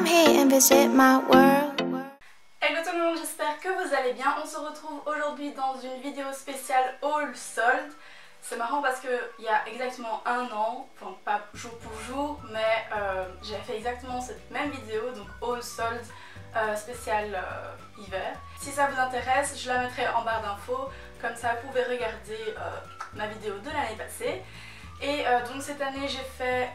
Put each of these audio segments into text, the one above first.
here and visit my world. Hello tout le monde, j'espère que vous allez bien. On se retrouve aujourd'hui dans une vidéo spéciale haul solde. C'est marrant parce qu'il y a exactement un an, enfin pas jour pour jour, mais j'ai fait exactement cette même vidéo, donc haul solde spécial hiver. Si ça vous intéresse, je la mettrai en barre d'infos, comme ça vous pouvez regarder ma vidéo de l'année passée. Et donc cette année j'ai fait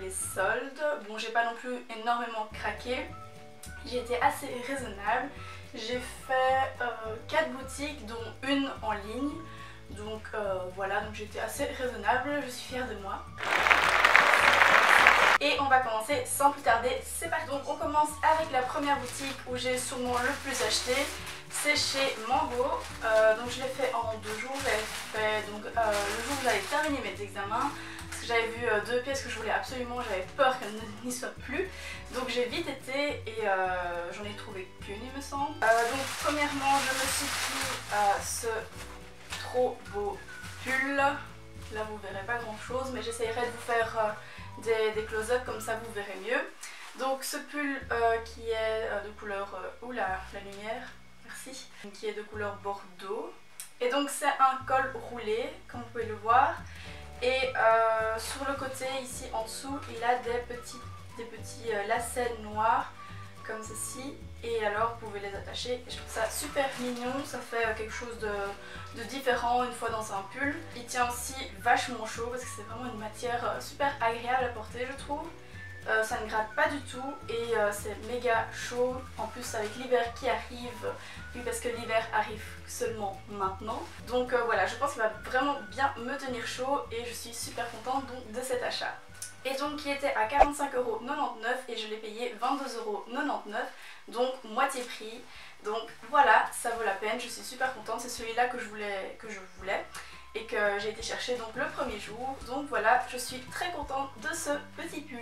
les soldes. Bon, j'ai pas non plus énormément craqué, j'ai été assez raisonnable. J'ai fait 4 boutiques dont une en ligne. Donc voilà, donc j'étais assez raisonnable, je suis fière de moi. Et on va commencer sans plus tarder, c'est parti. Donc on commence avec la première boutique où j'ai sûrement le plus acheté. C'est chez Mango, donc je l'ai fait en 2 jours. J'avais fait donc, le jour où j'avais terminé mes examens, parce que j'avais vu 2 pièces que je voulais absolument, j'avais peur qu'elles n'y soient plus. Donc j'ai vite été et j'en ai trouvé qu'une, il me semble. Donc premièrement je me suis pris ce trop beau pull. Là vous verrez pas grand chose, mais j'essayerai de vous faire des close-up, comme ça vous verrez mieux. Donc ce pull qui est de couleur, oula la lumière, merci, qui est de couleur bordeaux. Et donc c'est un col roulé comme vous pouvez le voir. Et sur le côté ici en dessous il a des petits lacets noirs comme ceci. Et alors vous pouvez les attacher et je trouve ça super mignon, ça fait quelque chose de différent une fois dans un pull. Il tient aussi vachement chaud parce que c'est vraiment une matière super agréable à porter, je trouve. Ça ne gratte pas du tout et c'est méga chaud, en plus avec l'hiver qui arrive, oui parce que l'hiver arrive seulement maintenant. Donc voilà, je pense qu'il va vraiment bien me tenir chaud et je suis super contente donc de cet achat. Et donc il était à 45,99€ et je l'ai payé 22,99€, donc moitié prix. Donc voilà, ça vaut la peine, je suis super contente, c'est celui-là que je voulais et que j'ai été chercher donc le premier jour. Donc voilà, je suis très contente de ce petit pull.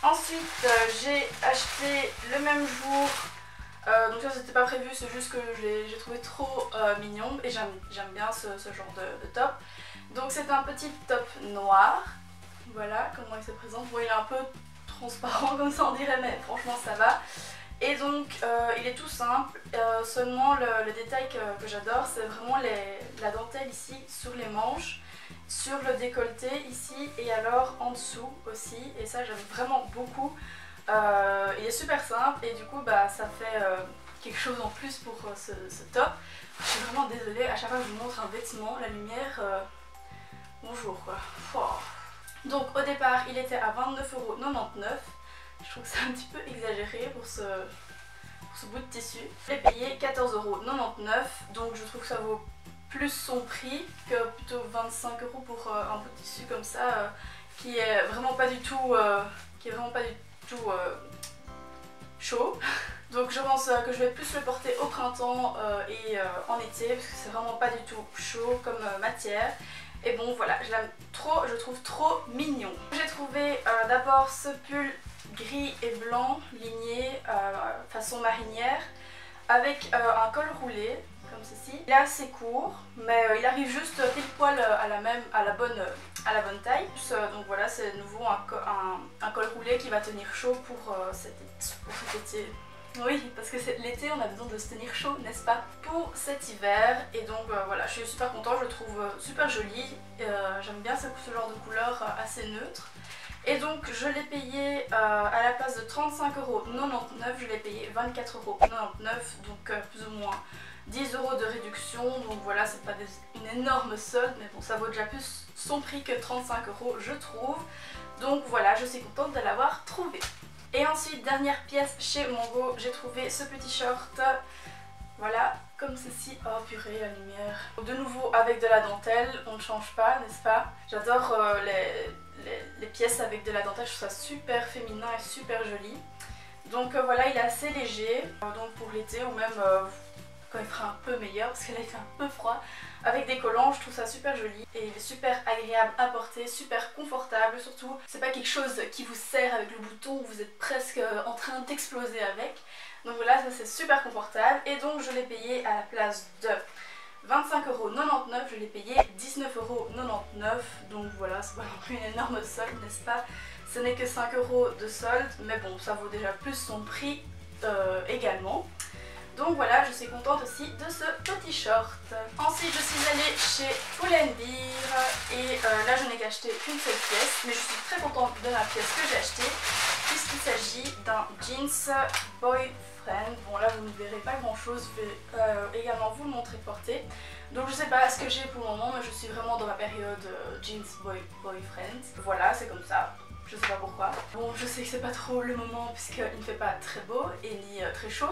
Ensuite j'ai acheté le même jour, donc ça c'était pas prévu, c'est juste que j'ai trouvé trop mignon et j'aime bien ce genre de top. Donc c'est un petit top noir. Voilà comment il se présente. Bon, il est un peu transparent comme ça on dirait, mais franchement ça va. Et donc il est tout simple, seulement le détail que j'adore c'est vraiment la dentelle ici sur les manches, sur le décolleté ici et alors en dessous aussi. Et ça j'aime vraiment beaucoup. Il est super simple et du coup bah, ça fait quelque chose en plus pour ce top. Je suis vraiment désolée, à chaque fois que je vous montre un vêtement, la lumière, bonjour quoi. Oh. Donc au départ il était à 29,99€, je trouve que c'est un petit peu exagéré pour ce bout de tissu. Je l'ai payé 14,99€, donc je trouve que ça vaut plus son prix que plutôt 25€ pour un bout de tissu comme ça qui est vraiment pas du tout, chaud. Donc je pense que je vais plus le porter au printemps et en été parce que c'est vraiment pas du tout chaud comme matière. Et bon voilà, je l'aime trop, je trouve trop mignon. J'ai trouvé d'abord ce pull gris et blanc ligné façon marinière avec un col roulé comme ceci. Il est assez court mais il arrive juste pile poil à la bonne taille. Donc voilà, c'est de nouveau un col roulé qui va tenir chaud pour cet été. Oui, parce que l'été on a besoin de se tenir chaud, n'est-ce pas, pour cet hiver. Et donc voilà, je suis super contente, je le trouve super joli. J'aime bien ce genre de couleur assez neutre. Et donc je l'ai payé à la place de 35,99€, je l'ai payé 24,99€, donc plus ou moins 10€ de réduction. Donc voilà, c'est pas une énorme solde, mais bon, ça vaut déjà plus son prix que 35€ je trouve. Donc voilà, je suis contente de l'avoir trouvé. Et ensuite, dernière pièce chez Mango, j'ai trouvé ce petit short, voilà, comme ceci. Oh purée, la lumière. De nouveau avec de la dentelle, on ne change pas, n'est-ce pas? J'adore les pièces avec de la dentelle, je trouve ça super féminin et super joli. Donc voilà, il est assez léger, donc pour l'été ou même quand il fera un peu meilleur, parce que là il fait un peu froid. Avec des collants, je trouve ça super joli et il est super agréable à porter, super confortable surtout. C'est pas quelque chose qui vous serre avec le bouton où vous êtes presque en train d'exploser avec. Donc voilà, ça c'est super confortable et donc je l'ai payé à la place de 25,99€, je l'ai payé 19,99€, donc voilà, c'est pas non plus une énorme solde, n'est-ce pas? Ce n'est que 5€ de solde, mais bon, ça vaut déjà plus son prix également. Donc voilà, je suis contente aussi de ce petit short. Ensuite, je suis allée chez Pull&Bear et là, je n'ai qu'acheté qu'une seule pièce, mais je suis très contente de la pièce que j'ai achetée puisqu'il s'agit d'un jeans boyfriend. Bon là, vous ne verrez pas grand chose, je vais également vous le montrer porté. Donc je sais pas ce que j'ai pour le moment, mais je suis vraiment dans ma période jeans boyfriend. Voilà, c'est comme ça. Je sais pas pourquoi. Bon, je sais que c'est pas trop le moment puisqu'il ne fait pas très beau et ni très chaud.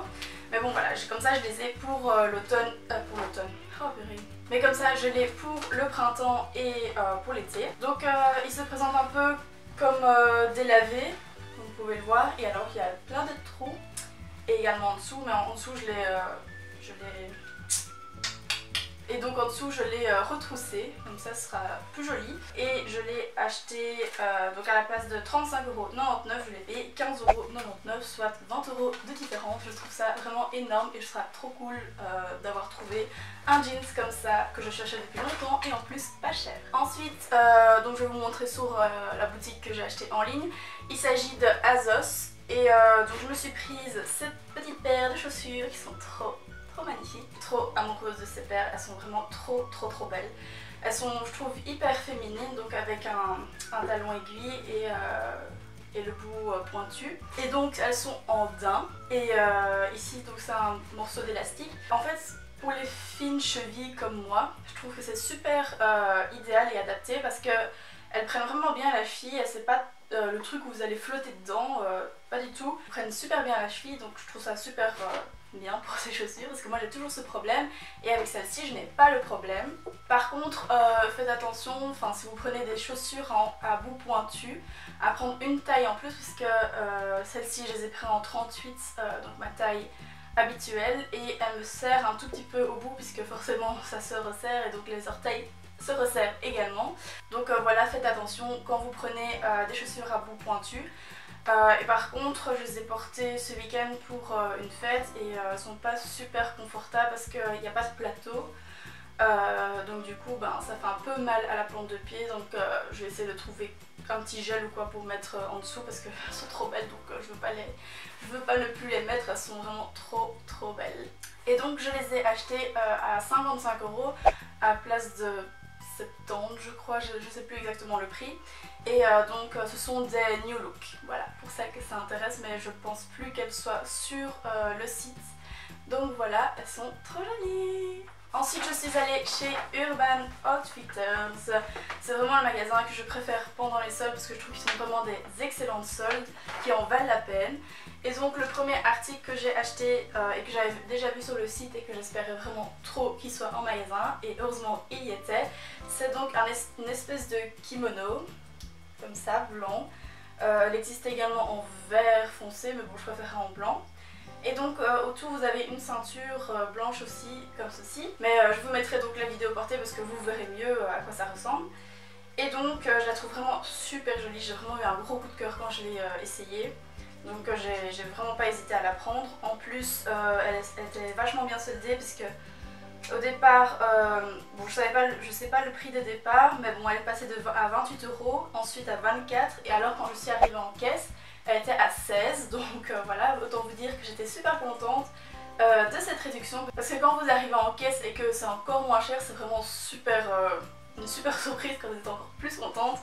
Mais bon voilà, comme ça je les ai pour l'automne. Pour l'automne. Oh purée. Mais comme ça je l'ai pour le printemps et pour l'été. Donc il se présente un peu comme délavé, vous pouvez le voir. Et alors il y a plein de trous. Et également en dessous, mais en dessous je l'ai... Et donc en dessous je l'ai retroussé, comme ça ce sera plus joli. Et je l'ai acheté donc à la place de 35,99€, je l'ai payé 15,99€, soit 20€ de différence. Je trouve ça vraiment énorme et je serais trop cool d'avoir trouvé un jeans comme ça que je cherchais depuis longtemps et en plus pas cher. Ensuite, donc je vais vous montrer sur la boutique que j'ai acheté en ligne. Il s'agit de ASOS et donc je me suis prise cette petite paire de chaussures qui sont trop magnifiques. Trop amoureuse de ces paires, elles sont vraiment trop belles. Elles sont, je trouve, hyper féminines, donc avec un talon aiguille et le bout pointu. Et donc elles sont en daim et ici donc c'est un morceau d'élastique. En fait pour les fines chevilles comme moi, je trouve que c'est super idéal et adapté parce que elles prennent vraiment bien à la cheville. C'est pas le truc où vous allez flotter dedans, pas du tout. Elles prennent super bien à la cheville, donc je trouve ça super bien pour ces chaussures parce que moi j'ai toujours ce problème et avec celle-ci je n'ai pas le problème. Par contre faites attention, enfin si vous prenez des chaussures à bout pointu, à prendre une taille en plus puisque celle-ci je les ai prises en 38, donc ma taille habituelle, et elle me serre un tout petit peu au bout puisque forcément ça se resserre et donc les orteils se resserrent également. Donc voilà, faites attention quand vous prenez des chaussures à bout pointu. Et par contre je les ai portées ce week-end pour une fête et elles sont pas super confortables parce qu'il n'y a pas de plateau. Donc du coup ça fait un peu mal à la plante de pied, donc je vais essayer de trouver un petit gel ou quoi pour mettre en dessous parce qu'elles sont trop belles, donc je veux pas ne plus les mettre, elles sont vraiment trop belles. Et donc je les ai achetées à 55€ à place de 70 je crois, je sais plus exactement le prix. Et donc ce sont des New Look, voilà, pour ça que ça intéresse, mais je pense plus qu'elles soient sur le site. Donc voilà, elles sont trop jolies. Ensuite je suis allée chez Urban Outfitters. C'est vraiment le magasin que je préfère pendant les soldes parce que je trouve qu'ils sont vraiment des excellentes soldes qui en valent la peine. Et donc le premier article que j'ai acheté et que j'avais déjà vu sur le site et que j'espérais vraiment trop qu'il soit en magasin, et heureusement il y était, c'est donc une espèce de kimono comme ça, blanc. Elle existe également en vert foncé, mais bon je préfère en blanc. Et donc autour vous avez une ceinture blanche aussi, comme ceci. Mais je vous mettrai donc la vidéo portée parce que vous verrez mieux à quoi ça ressemble. Et donc je la trouve vraiment super jolie, j'ai vraiment eu un gros coup de cœur quand je l'ai essayée. Donc j'ai vraiment pas hésité à la prendre. En plus elle était vachement bien soldée puisque au départ, bon je sais pas le prix de départ, mais bon elle est passée à 28€, ensuite à 24, et alors quand je suis arrivée en caisse, elle était à 16, donc voilà, autant vous dire que j'étais super contente de cette réduction. Parce que quand vous arrivez en caisse et que c'est encore moins cher, c'est vraiment une super surprise quand vous êtes encore plus contente.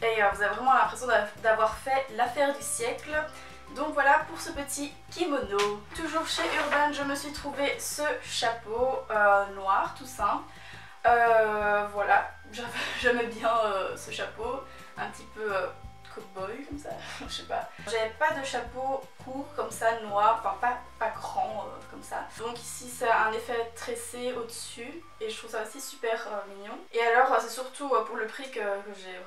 Et vous avez vraiment l'impression d'avoir fait l'affaire du siècle. Donc voilà pour ce petit kimono. Toujours chez Urban, je me suis trouvé ce chapeau noir tout simple. Voilà, j'aimais bien ce chapeau, un petit peu cowboy comme ça, je sais pas. J'avais pas de chapeau court comme ça, noir, enfin pas grand comme ça. Donc ici c'est un effet tressé au dessus et je trouve ça aussi super mignon. Et alors c'est surtout pour le prix que je l'ai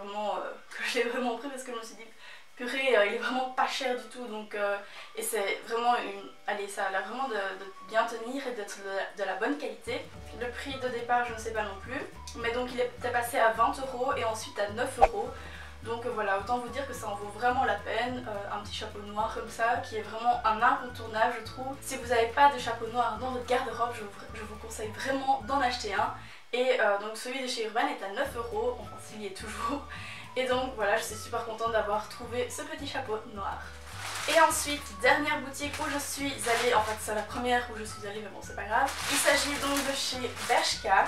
vraiment pris parce que je me suis dit purée, il est vraiment pas cher du tout, donc et c'est vraiment allez, ça a l'air vraiment de bien tenir et d'être de la bonne qualité. Le prix de départ je ne sais pas non plus, mais donc il était passé à 20€ et ensuite à 9€. Donc voilà, autant vous dire que ça en vaut vraiment la peine. Un petit chapeau noir comme ça qui est vraiment un incontournable je trouve. Si vous n'avez pas de chapeau noir dans votre garde-robe, je vous conseille vraiment d'en acheter un. Et donc celui de chez Urban est à 9 €, enfin s'il y est toujours. Et donc voilà, je suis super contente d'avoir trouvé ce petit chapeau noir. Et ensuite, dernière boutique où je suis allée, en fait c'est la première où je suis allée mais bon c'est pas grave. Il s'agit donc de chez Bershka.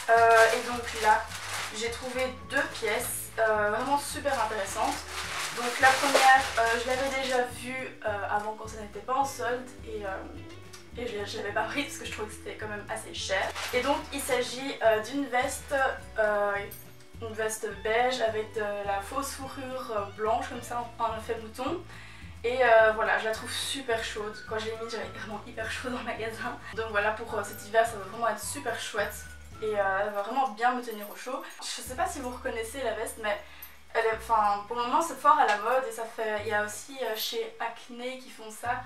Et donc là, j'ai trouvé 2 pièces vraiment super intéressantes. Donc la première, je l'avais déjà vue avant quand ça n'était pas en solde et je l'avais pas prise parce que je trouvais que c'était quand même assez cher. Et donc il s'agit d'une veste, une veste beige avec de la fausse fourrure blanche comme ça en effet bouton. Et voilà, je la trouve super chaude. Quand je l'ai mise, j'avais vraiment hyper chaud dans le magasin. Donc voilà, pour cet hiver, ça va vraiment être super chouette. Et elle va vraiment bien me tenir au chaud. Je sais pas si vous reconnaissez la veste, mais elle est, enfin, pour le moment c'est fort à la mode. Et ça fait, il y a aussi chez Acne qui font ça.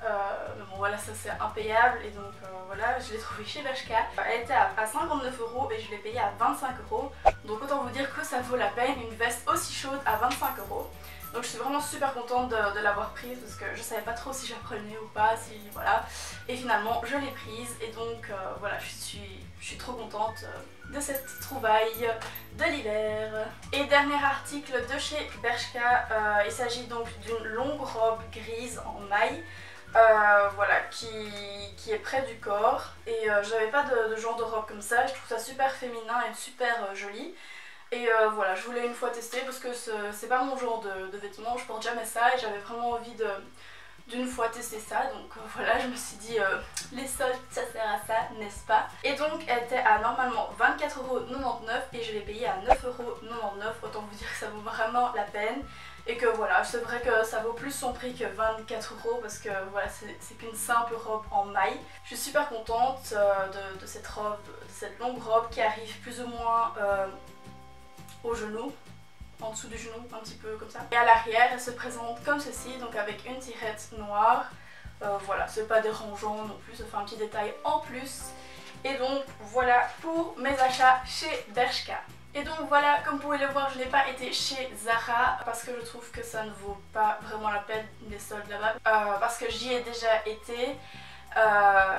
Mais bon voilà, ça c'est impayable. Et donc voilà, je l'ai trouvée chez Bershka. Elle était à 59 € et je l'ai payée à 25 €. Donc autant vous dire que ça vaut la peine, une veste aussi chaude à 25 €. Donc je suis vraiment super contente de l'avoir prise parce que je savais pas trop si je la prenais ou pas, si voilà. Et finalement je l'ai prise et donc voilà, je suis trop contente de cette trouvaille de l'hiver. Et dernier article de chez Bershka, il s'agit donc d'une longue robe grise en maille. Voilà, qui est près du corps. Et je n'avais pas de genre de robe comme ça, je trouve ça super féminin et super joli. Et voilà, je voulais une fois tester parce que c'est pas mon genre de vêtements, je porte jamais ça et j'avais vraiment envie d'une fois tester ça. Donc voilà, je me suis dit les soldes ça sert à ça, n'est-ce pas? Et donc elle était à normalement 24,99 € et je l'ai payée à 9,99 €. Autant vous dire que ça vaut vraiment la peine. Et que voilà, c'est vrai que ça vaut plus son prix que 24 € parce que voilà, c'est qu'une simple robe en maille. Je suis super contente de cette robe, de cette longue robe qui arrive plus ou moins au genou, en dessous du genou, un petit peu comme ça. Et à l'arrière, elle se présente comme ceci, donc avec une tirette noire. Voilà, c'est pas dérangeant non plus, ça fait un petit détail en plus. Et donc voilà pour mes achats chez Bershka. Et donc voilà, comme vous pouvez le voir, je n'ai pas été chez Zara parce que je trouve que ça ne vaut pas vraiment la peine les soldes là-bas. Parce que j'y ai déjà été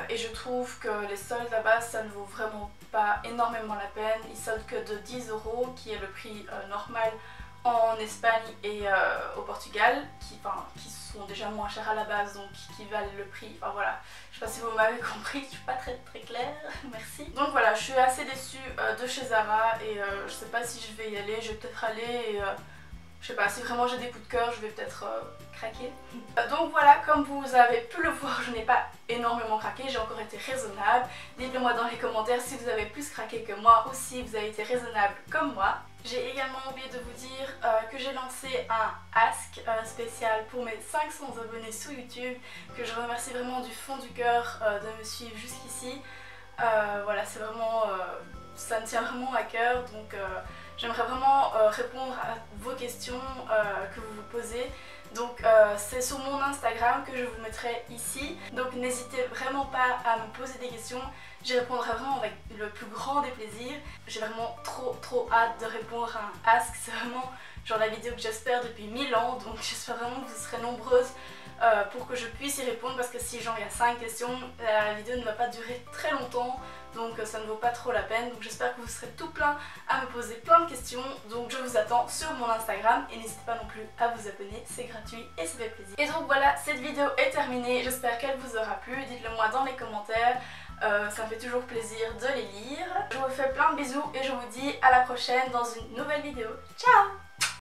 et je trouve que les soldes là-bas, ça ne vaut vraiment pas énormément la peine. Ils soldent que de 10 € qui est le prix normal en Espagne et au Portugal, qui sont déjà moins chers à la base, donc qui valent le prix. Enfin voilà, je sais pas si vous m'avez compris, je suis pas très claire, merci. Donc voilà, je suis assez déçue de chez Zara et je sais pas si je vais y aller, je vais peut-être aller et je sais pas, si vraiment j'ai des coups de cœur, je vais peut-être craquer. Donc voilà, comme vous avez pu le voir, je n'ai pas énormément craqué, j'ai encore été raisonnable. Dites-le moi dans les commentaires si vous avez plus craqué que moi ou si vous avez été raisonnable comme moi. J'ai également oublié de vous dire que j'ai lancé un ask spécial pour mes 500 abonnés sur YouTube, que je remercie vraiment du fond du cœur de me suivre jusqu'ici. Voilà, c'est vraiment, ça me tient vraiment à cœur, donc j'aimerais vraiment répondre à vos questions que vous vous posez. Donc c'est sur mon Instagram que je vous mettrai ici. Donc n'hésitez vraiment pas à me poser des questions. J'y répondrai vraiment avec le plus grand des plaisirs. J'ai vraiment trop hâte de répondre à un ask. C'est vraiment genre la vidéo que j'espère depuis 1000 ans. Donc j'espère vraiment que vous serez nombreuses pour que je puisse y répondre. Parce que si genre il y a 5 questions, la vidéo ne va pas durer très longtemps. Donc ça ne vaut pas trop la peine. Donc j'espère que vous serez tout plein à me poser plein de questions. Donc je vous attends sur mon Instagram. Et n'hésitez pas non plus à vous abonner. C'est gratuit et ça fait plaisir. Et donc voilà, cette vidéo est terminée. J'espère qu'elle vous aura plu. Dites-le moi dans les commentaires. Ça me fait toujours plaisir de les lire. Je vous fais plein de bisous et je vous dis à la prochaine dans une nouvelle vidéo. Ciao!